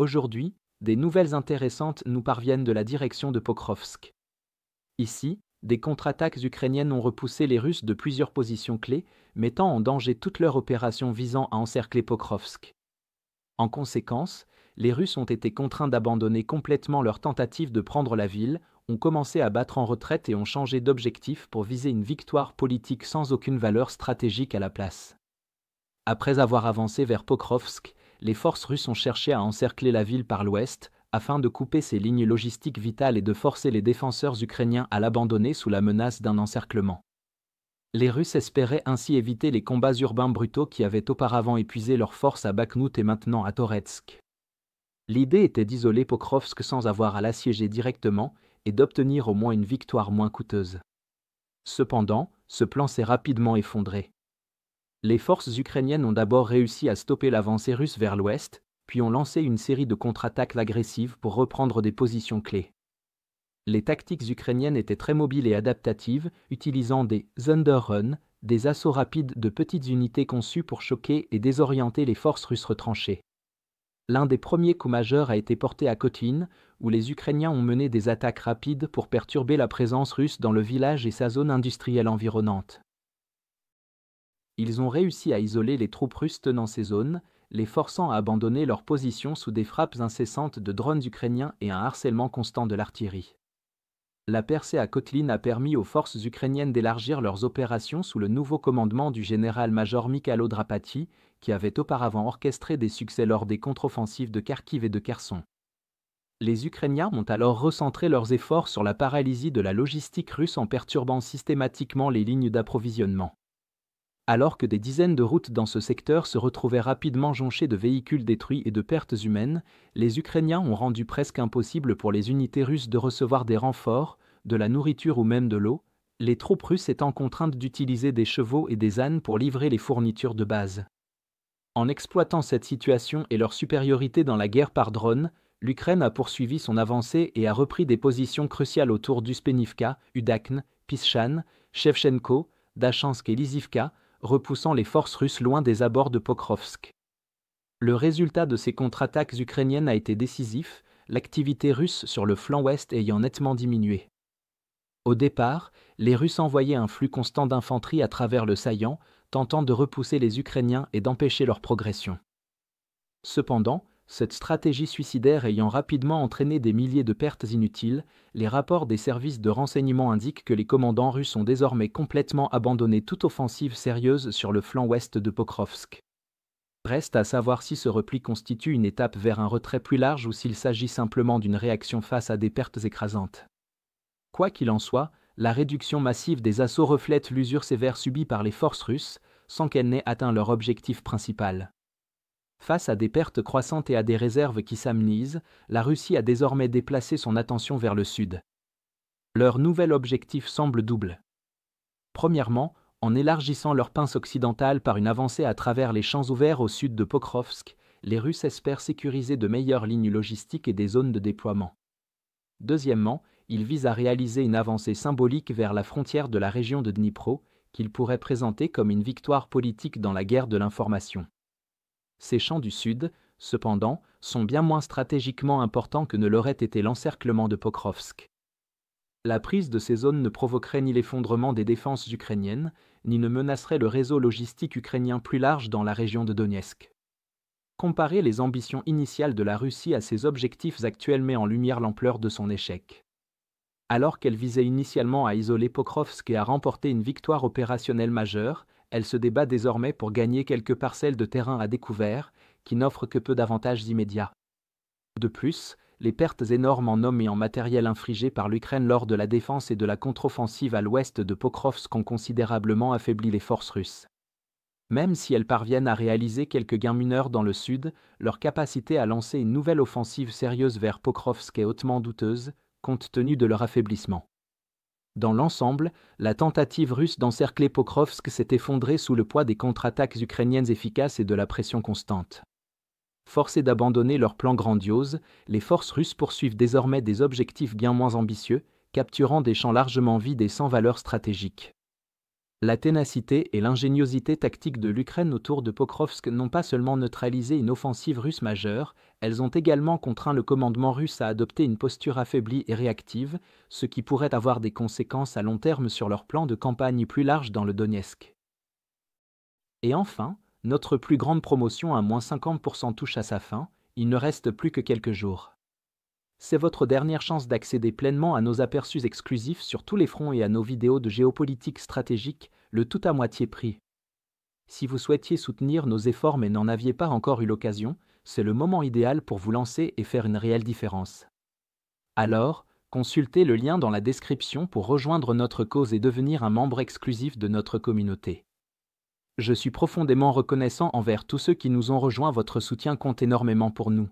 Aujourd'hui, des nouvelles intéressantes nous parviennent de la direction de Pokrovsk. Ici, des contre-attaques ukrainiennes ont repoussé les Russes de plusieurs positions clés, mettant en danger toute leur opération visant à encercler Pokrovsk. En conséquence, les Russes ont été contraints d'abandonner complètement leur tentative de prendre la ville, ont commencé à battre en retraite et ont changé d'objectif pour viser une victoire politique sans aucune valeur stratégique à la place. Après avoir avancé vers Pokrovsk, les forces russes ont cherché à encercler la ville par l'ouest, afin de couper ses lignes logistiques vitales et de forcer les défenseurs ukrainiens à l'abandonner sous la menace d'un encerclement. Les Russes espéraient ainsi éviter les combats urbains brutaux qui avaient auparavant épuisé leurs forces à Bakhmout et maintenant à Toretsk. L'idée était d'isoler Pokrovsk sans avoir à l'assiéger directement et d'obtenir au moins une victoire moins coûteuse. Cependant, ce plan s'est rapidement effondré. Les forces ukrainiennes ont d'abord réussi à stopper l'avancée russe vers l'ouest, puis ont lancé une série de contre-attaques agressives pour reprendre des positions clés. Les tactiques ukrainiennes étaient très mobiles et adaptatives, utilisant des Thunder-Run, des assauts rapides de petites unités conçues pour choquer et désorienter les forces russes retranchées. L'un des premiers coups majeurs a été porté à Kotlin, où les Ukrainiens ont mené des attaques rapides pour perturber la présence russe dans le village et sa zone industrielle environnante. Ils ont réussi à isoler les troupes russes tenant ces zones, les forçant à abandonner leur position sous des frappes incessantes de drones ukrainiens et un harcèlement constant de l'artillerie. La percée à Kotlin a permis aux forces ukrainiennes d'élargir leurs opérations sous le nouveau commandement du général-major Mikhailo Drapati, qui avait auparavant orchestré des succès lors des contre-offensives de Kharkiv et de Kherson. Les Ukrainiens ont alors recentré leurs efforts sur la paralysie de la logistique russe en perturbant systématiquement les lignes d'approvisionnement. Alors que des dizaines de routes dans ce secteur se retrouvaient rapidement jonchées de véhicules détruits et de pertes humaines, les Ukrainiens ont rendu presque impossible pour les unités russes de recevoir des renforts, de la nourriture ou même de l'eau, les troupes russes étant contraintes d'utiliser des chevaux et des ânes pour livrer les fournitures de base. En exploitant cette situation et leur supériorité dans la guerre par drone, l'Ukraine a poursuivi son avancée et a repris des positions cruciales autour d'Uspenivka, Udakne, Pischan, Shevchenko, Dachansk et Lizivka, repoussant les forces russes loin des abords de Pokrovsk. Le résultat de ces contre-attaques ukrainiennes a été décisif, l'activité russe sur le flanc ouest ayant nettement diminué. Au départ, les Russes envoyaient un flux constant d'infanterie à travers le saillant, tentant de repousser les Ukrainiens et d'empêcher leur progression. Cependant, cette stratégie suicidaire ayant rapidement entraîné des milliers de pertes inutiles, les rapports des services de renseignement indiquent que les commandants russes ont désormais complètement abandonné toute offensive sérieuse sur le flanc ouest de Pokrovsk. Reste à savoir si ce repli constitue une étape vers un retrait plus large ou s'il s'agit simplement d'une réaction face à des pertes écrasantes. Quoi qu'il en soit, la réduction massive des assauts reflète l'usure sévère subie par les forces russes, sans qu'elles n'aient atteint leur objectif principal. Face à des pertes croissantes et à des réserves qui s'amenuisent, la Russie a désormais déplacé son attention vers le sud. Leur nouvel objectif semble double. Premièrement, en élargissant leur pince occidentale par une avancée à travers les champs ouverts au sud de Pokrovsk, les Russes espèrent sécuriser de meilleures lignes logistiques et des zones de déploiement. Deuxièmement, ils visent à réaliser une avancée symbolique vers la frontière de la région de Dnipro, qu'ils pourraient présenter comme une victoire politique dans la guerre de l'information. Ces champs du Sud, cependant, sont bien moins stratégiquement importants que ne l'aurait été l'encerclement de Pokrovsk. La prise de ces zones ne provoquerait ni l'effondrement des défenses ukrainiennes, ni ne menacerait le réseau logistique ukrainien plus large dans la région de Donetsk. Comparer les ambitions initiales de la Russie à ses objectifs actuels met en lumière l'ampleur de son échec. Alors qu'elle visait initialement à isoler Pokrovsk et à remporter une victoire opérationnelle majeure, elle se débat désormais pour gagner quelques parcelles de terrain à découvert, qui n'offrent que peu d'avantages immédiats. De plus, les pertes énormes en hommes et en matériel infligées par l'Ukraine lors de la défense et de la contre-offensive à l'ouest de Pokrovsk ont considérablement affaibli les forces russes. Même si elles parviennent à réaliser quelques gains mineurs dans le sud, leur capacité à lancer une nouvelle offensive sérieuse vers Pokrovsk est hautement douteuse, compte tenu de leur affaiblissement. Dans l'ensemble, la tentative russe d'encercler Pokrovsk s'est effondrée sous le poids des contre-attaques ukrainiennes efficaces et de la pression constante. Forcées d'abandonner leur plan grandiose, les forces russes poursuivent désormais des objectifs bien moins ambitieux, capturant des champs largement vides et sans valeur stratégique. La ténacité et l'ingéniosité tactique de l'Ukraine autour de Pokrovsk n'ont pas seulement neutralisé une offensive russe majeure, elles ont également contraint le commandement russe à adopter une posture affaiblie et réactive, ce qui pourrait avoir des conséquences à long terme sur leur plan de campagne plus large dans le Donetsk. Et enfin, notre plus grande promotion à -50% touche à sa fin, il ne reste plus que quelques jours. C'est votre dernière chance d'accéder pleinement à nos aperçus exclusifs sur tous les fronts et à nos vidéos de géopolitique stratégique, le tout à moitié prix. Si vous souhaitiez soutenir nos efforts mais n'en aviez pas encore eu l'occasion, c'est le moment idéal pour vous lancer et faire une réelle différence. Alors, consultez le lien dans la description pour rejoindre notre cause et devenir un membre exclusif de notre communauté. Je suis profondément reconnaissant envers tous ceux qui nous ont rejoints, votre soutien compte énormément pour nous.